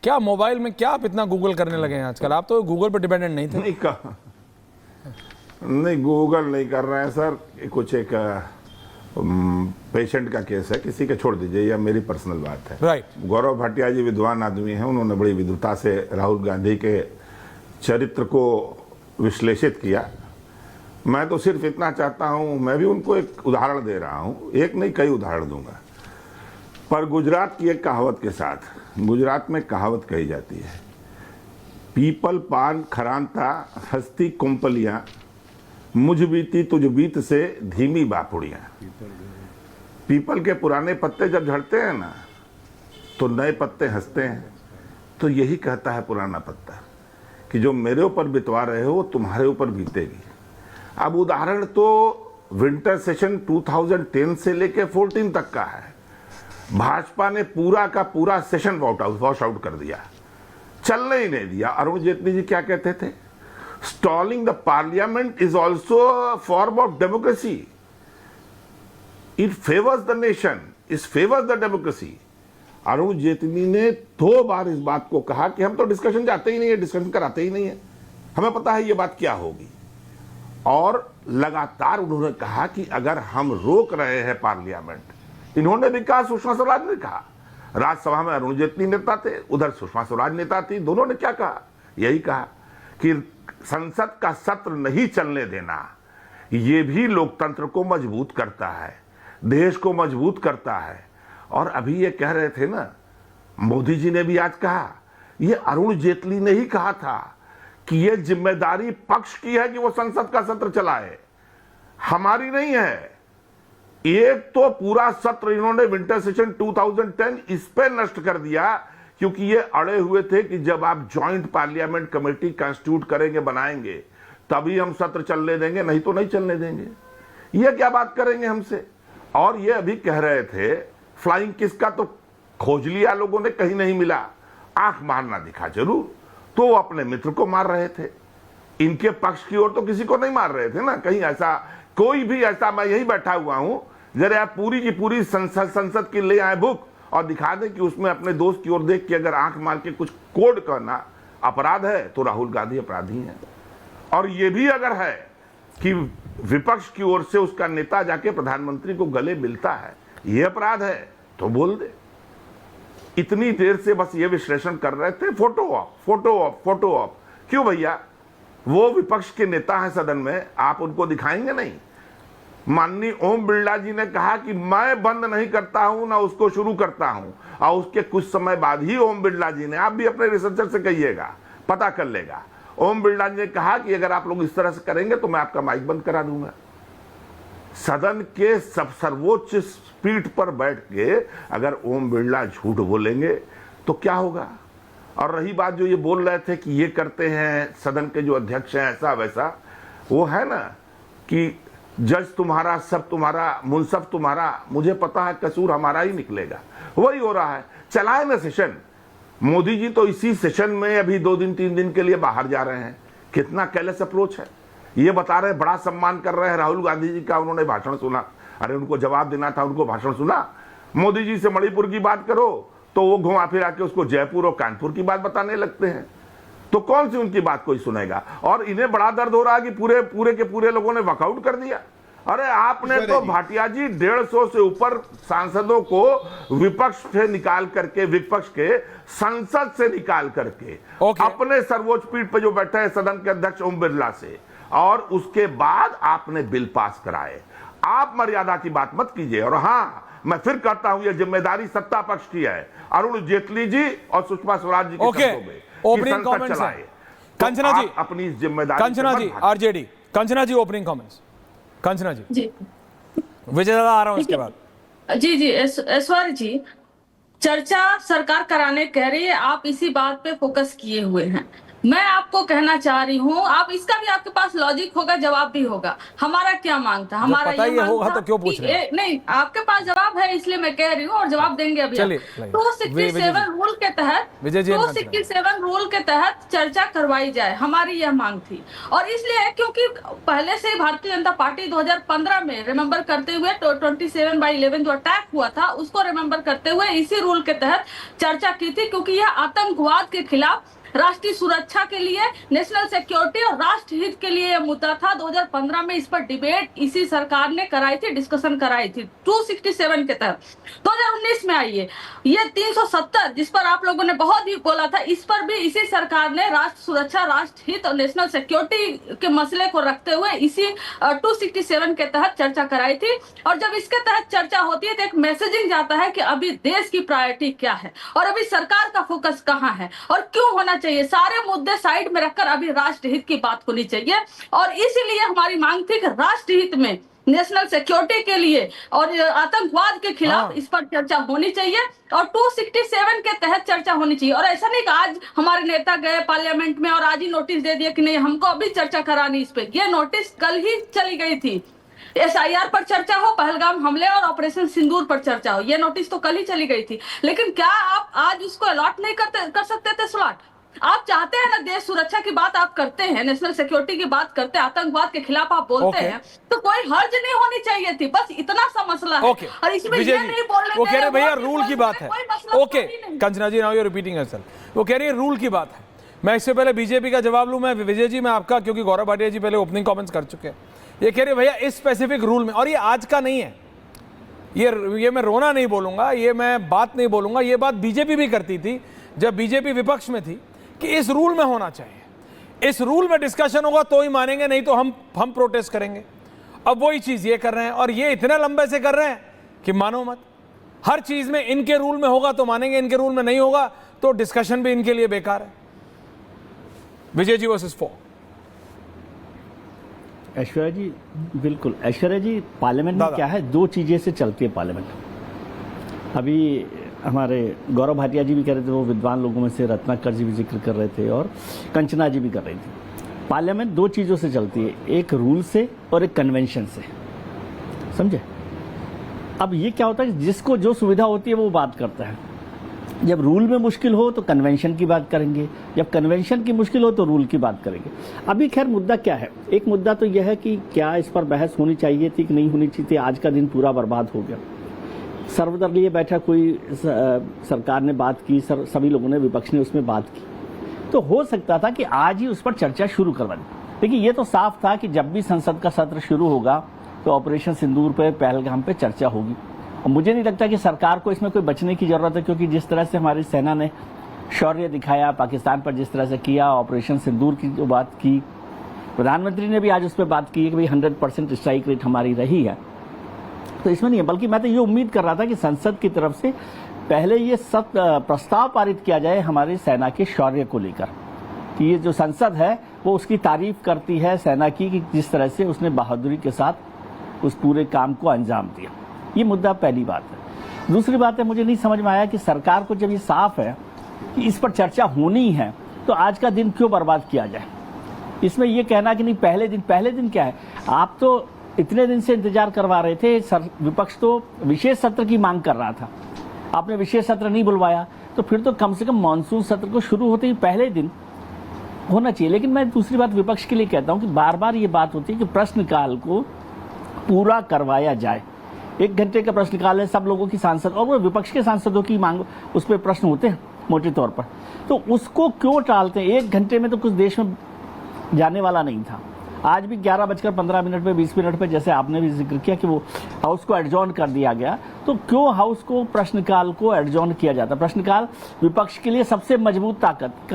क्या मोबाइल में क्या आप इतना गूगल करने लगे हैं आजकल? आप तो गूगल पर डिपेंडेंट नहीं थे। नहीं, गूगल नहीं कर रहे हैं सर। कुछ एक पेशेंट का केस है, किसी के छोड़ दीजिए, या मेरी पर्सनल बात है। राइट। गौरव भाटिया जी विद्वान आदमी हैं, उन्होंने बड़ी विद्वता से राहुल गांधी के चरित्र को विश्लेषित किया। मैं तो सिर्फ इतना चाहता हूं, मैं भी उनको एक उदाहरण दे रहा हूं, एक नहीं कई उदाहरण दूंगा। पर गुजरात की एक कहावत के साथ, गुजरात में कहावत कही जाती है, पीपल पान खरांता हस्ती कुंपलियां, मुझ बीती तुझ बीत से धीमी बापुड़ियां। पीपल के पुराने पत्ते जब झड़ते हैं ना, तो नए पत्ते हंसते हैं। तो यही कहता है पुराना पत्ता कि जो मेरे ऊपर बितवा रहे हो वो तुम्हारे ऊपर बीतेगी। अब उदाहरण तो विंटर सेशन 2010 से लेके 14 तक का है। भाजपा ने पूरा का पूरा सेशन वॉश आउट कर दिया, चलने ही नहीं दिया। अरुण जेटली जी क्या कहते थे? Stalling the parliament is also a form of democracy, it favours the nation, it favours the democracy. Arun Jaitley ने 2 बार इस बात को कहा कि हम तो डिस्कशन जाते ही नहीं है, डिस्कशन कराते ही नहीं है, हमें पता है ये बात क्या होगी। और लगातार उन्होंने कहा कि अगर हम रोक रहे हैं पार्लियामेंट, इन्होंने भी कहा, सुषमा स्वराज ने कहा, राज्यसभा में अरुण जेटली नेता थे, उधर सुषमा स्वराज नेता थी, दोनों ने क्या कहा? यही कहा कि संसद का सत्र नहीं चलने देना, ये भी लोकतंत्र को मजबूत करता है, देश को मजबूत करता है। और अभी ये कह रहे थे ना, मोदी जी ने भी आज कहा, ये अरुण जेटली ने ही कहा था कि ये जिम्मेदारी पक्ष की है कि वो संसद का सत्र चलाए, हमारी नहीं है। एक तो पूरा सत्र इन्होंने विंटर सेशन 2010 इस पे नष्ट कर दिया, क्योंकि ये अड़े हुए थे कि जब आप ज्वाइंट पार्लियामेंट कमेटी कंस्टिट्यूट करेंगे, बनाएंगे, तभी हम सत्र चलने देंगे, नहीं तो नहीं चलने देंगे। ये क्या बात करेंगे हमसे? और ये अभी कह रहे थे फ्लाइंग किस का तो खोज लिया लोगों ने, कहीं नहीं मिला। आंख मारना दिखा जरूर, तो वो अपने मित्र को मार रहे थे, इनके पक्ष की ओर तो किसी को नहीं मार रहे थे ना। कहीं ऐसा कोई भी ऐसा, मैं यही बैठा हुआ हूं, जरा आप पूरी की पूरी संसद की ले आए बुक और दिखा दें कि उसमें अपने दोस्त की ओर देख के अगर आंख मार के कुछ कोड करना अपराध है, तो राहुल गांधी अपराधी हैं। और ये भी अगर है कि विपक्ष की ओर से उसका नेता जाके प्रधानमंत्री को गले मिलता है, ये अपराध है, तो बोल दे। इतनी देर से बस ये विश्लेषण कर रहे थे, photo of, photo of, photo of. क्यों भैया? वो विपक्ष के नेता हैं सदन में, आप उनको दिखाएंगे नहीं? माननीय ओम बिरला जी ने कहा कि मैं बंद नहीं करता हूं, ना उसको शुरू करता हूं। और उसके कुछ समय बाद ही ओम बिरला जी ने, आप भी अपने रिसर्चर से कहिएगा, पता कर लेगा, ओम बिरला जी ने कहा कि अगर आप लोग इस तरह से करेंगे तो मैं आपका माइक बंद करा दूंगा। सदन के सर्वोच्च पीठ पर बैठ के अगर ओम बिरला झूठ बोलेंगे तो क्या होगा? और रही बात जो ये बोल रहे थे कि ये करते हैं सदन के जो अध्यक्ष हैं ऐसा वैसा, वो है ना कि जज तुम्हारा, सब तुम्हारा, मुंसफ तुम्हारा, मुझे पता है कसूर हमारा ही निकलेगा। वही हो रहा है। चलाए ना सेशन। मोदी जी तो इसी सेशन में अभी 2 दिन 3 दिन के लिए बाहर जा रहे हैं। कितना केयरलेस अप्रोच है। ये बता रहे बड़ा सम्मान कर रहे हैं राहुल गांधी जी का, उन्होंने भाषण सुना। अरे उनको जवाब देना था, उनको भाषण सुना। मोदी जी से मणिपुर की बात करो तो वो घुमा फिरा के उसको जयपुर और कानपुर की बात बताने लगते हैं। तो कौन सी उनकी बात कोई सुनेगा? और इन्हें बड़ा दर्द हो रहा है कि पूरे के पूरे लोगों ने वॉकआउट कर दिया। अरे आपने तो भाटिया जी 150 से ऊपर सांसदों को विपक्ष से निकाल करके, विपक्ष के संसद से निकाल करके अपने सर्वोच्च पीठ पे जो बैठे हैं सदन के अध्यक्ष ओम बिरला से, और उसके बाद आपने बिल पास कराए। आप मर्यादा की बात मत कीजिए। और हाँ, मैं फिर कहता हूं, यह जिम्मेदारी सत्ता पक्ष की है, अरुण जेटली जी और सुषमा स्वराज जी के कंधों में। ओपनिंग कमेंट्स हैं कंचना जी, अपनी जिम्मेदारी, कंचना जी, आरजेडी कंचना जी, ओपनिंग कमेंट्स कंचना जी। जी विजय दादा आ रहा हूं इसके बाद। जी जी ऐश्वर्य जी, चर्चा सरकार कराने कह रही है, आप इसी बात पे फोकस किए हुए हैं। मैं आपको कहना चाह रही हूँ, आप इसका भी आपके पास लॉजिक होगा, जवाब भी होगा। हमारा क्या मांग था? हमारा पता ये ही मांग होगा था तो क्यों पूछ कि रहे हैं? नहीं, आपके पास जवाब है इसलिए मैं कह रही हूँ, और जवाब देंगे अभी आप। चलिए, विजय 267 जी। रूल के तहत विजय जी and 267 रूल के तहत चर्चा करवाई जाए, हमारी यह मांग थी। और इसलिए क्योंकि पहले से भारतीय जनता पार्टी 2015 में रिमेंबर करते हुए 27/11 जो अटैक हुआ था उसको रिमेंबर करते हुए इसी रूल के तहत चर्चा की थी, क्योंकि यह आतंकवाद के खिलाफ, राष्ट्रीय सुरक्षा के लिए, नेशनल सिक्योरिटी और राष्ट्र हित के लिए यह मुद्दा था। 2015 में इस पर डिबेट इसी सरकार ने कराई थी, डिस्कशन कराई थी 267 के तहत। 2019 में आई है ये 370, जिस पर आप लोगों ने बहुत ही बोला था, इस पर भी इसी सरकार ने राष्ट्र सुरक्षा, राष्ट्र हित और नेशनल सिक्योरिटी के मसले को रखते हुए इसी 267 के तहत चर्चा कराई थी। और जब इसके तहत चर्चा होती है तो एक मैसेजिंग जाता है कि अभी देश की प्रायोरिटी क्या है और अभी सरकार का फोकस कहाँ है और क्यों होना चाहिए। सारे मुद्दे साइड में रखकर अभी राष्ट्र हित की बात होनी चाहिए। और इसीलिए हमारी मांग थी कि राष्ट्र हित में, नेशनल सिक्योरिटी के लिए और आतंकवाद के खिलाफ इस पर चर्चा होनी चाहिए और 267 के तहत चर्चा होनी चाहिए। और ऐसा नहीं कि आज हमारे नेता गए पार्लियामेंट में और आज ही नोटिस दे दिया कि नहीं हमको अभी चर्चा करानी इस पे। ये नोटिस कल ही चली गई थी। SIR पर चर्चा हो, पहलगाम हमले और ऑपरेशन सिंदूर पर चर्चा हो, ये नोटिस तो कल ही चली गई थी। लेकिन क्या आप आज उसको अलॉट नहीं कर सकते थे स्लॉट? आप चाहते हैं ना, देश सुरक्षा की बात आप करते हैं, नेशनल सिक्योरिटी की बात करते हैं, आतंकवाद के खिलाफ आप बोलते हैं, तो कोई हर्ज नहीं होनी चाहिए थी। बस इतना सा मसला है। और इसमें ये नहीं बोलने वो कह रहे भैया वो रूल की बात है। Okay Kanchana ji, now you are repeating yourself. वो कह रही है रूल की बात है। मैं इससे पहले बीजेपी का जवाब लूं, मैं विजय जी मैं आपका, क्योंकि गौरव भाटिया जी पहले ओपनिंग कमेंट्स कर चुके हैं। ये कह रहे भैया इस स्पेसिफिक रूल में, और ये आज का नहीं है, ये मैं रोना नहीं बोलूंगा, ये मैं बात नहीं बोलूंगा, ये बात बीजेपी भी करती थी जब बीजेपी विपक्ष में थी कि इस रूल में होना चाहिए, इस रूल में डिस्कशन होगा तो ही मानेंगे, नहीं तो हम प्रोटेस्ट करेंगे। अब वही चीज ये कर रहे हैं और ये इतने लंबे से कर रहे हैं कि मानो मत। हर चीज में इनके रूल में होगा तो मानेंगे, इनके रूल में नहीं होगा तो डिस्कशन भी इनके लिए बेकार है। विजय जी वर्सेस 4। ऐश्वर्या जी, बिल्कुल ऐश्वर्या जी, पार्लियामेंट में क्या है, दो चीजें से चलती है पार्लियामेंट। अभी हमारे गौरव भाटिया जी भी कह रहे थे, वो विद्वान लोगों में से रत्नाकर जी भी जिक्र कर रहे थे और कंचना जी भी कर रही थी। पार्लियामेंट दो चीजों से चलती है, एक रूल से और एक कन्वेंशन से, समझे। अब ये क्या होता है कि जिसको जो सुविधा होती है वो बात करता है। जब रूल में मुश्किल हो तो कन्वेंशन की बात करेंगे, जब कन्वेंशन की मुश्किल हो तो रूल की बात करेंगे। अभी खैर मुद्दा क्या है, एक मुद्दा तो यह है कि क्या इस पर बहस होनी चाहिए थी कि नहीं होनी चाहिए थी। आज का दिन पूरा बर्बाद हो गया। सर्वदलीय बैठक हुई, सरकार ने बात की, सभी लोगों ने, विपक्ष ने उसमें बात की, तो हो सकता था कि आज ही उस पर चर्चा शुरू करवा दी। लेकिन ये तो साफ था कि जब भी संसद का सत्र शुरू होगा तो ऑपरेशन सिंदूर पे, पहलगाम पे चर्चा होगी। और मुझे नहीं लगता कि सरकार को इसमें कोई बचने की जरूरत है, क्योंकि जिस तरह से हमारी सेना ने शौर्य दिखाया, पाकिस्तान पर जिस तरह से किया, ऑपरेशन सिंदूर की जो बात की, प्रधानमंत्री ने भी आज उस पर बात की कि भाई 100% स्ट्राइक रेट हमारी रही है, तो इसमें नहीं है। बल्कि मैं तो ये उम्मीद कर रहा था कि संसद की तरफ से पहले ये सब प्रस्ताव पारित किया जाए हमारी सेना के शौर्य को लेकर, कि ये जो संसद है वो उसकी तारीफ करती है सेना की, कि जिस तरह से उसने बहादुरी के साथ उस पूरे काम को अंजाम दिया। ये मुद्दा पहली बात है। दूसरी बात है, मुझे नहीं समझ में आया कि सरकार को जब ये साफ है कि इस पर चर्चा होनी है तो आज का दिन क्यों बर्बाद किया जाए। इसमें ये कहना कि नहीं पहले दिन क्या है, आप तो इतने दिन से इंतजार करवा रहे थे, विपक्ष तो विशेष सत्र की मांग कर रहा था, आपने विशेष सत्र नहीं बुलवाया, तो फिर तो कम से कम मानसून सत्र को शुरू होते ही पहले दिन होना चाहिए। लेकिन मैं दूसरी बात विपक्ष के लिए कहता हूं कि बार बार ये बात होती है कि प्रश्नकाल को पूरा करवाया जाए। 1 घंटे का प्रश्नकाल है, सब लोगों की सांसद और वो विपक्ष के सांसदों की मांग, उस पर प्रश्न होते हैं मोटे तौर पर, तो उसको क्यों टालते हैं। 1 घंटे में तो कुछ देश में जाने वाला नहीं था। आज भी 11:15 पे 20 मिनट पे, जैसे आपने भी जिक्र किया कि वो हाउस को एडजॉर्न कर दिया गया, तो क्यों हाउस को प्रश्नकाल को एडजॉर्न किया जाता। प्रश्नकाल विपक्ष के लिए सबसे मजबूत ताकत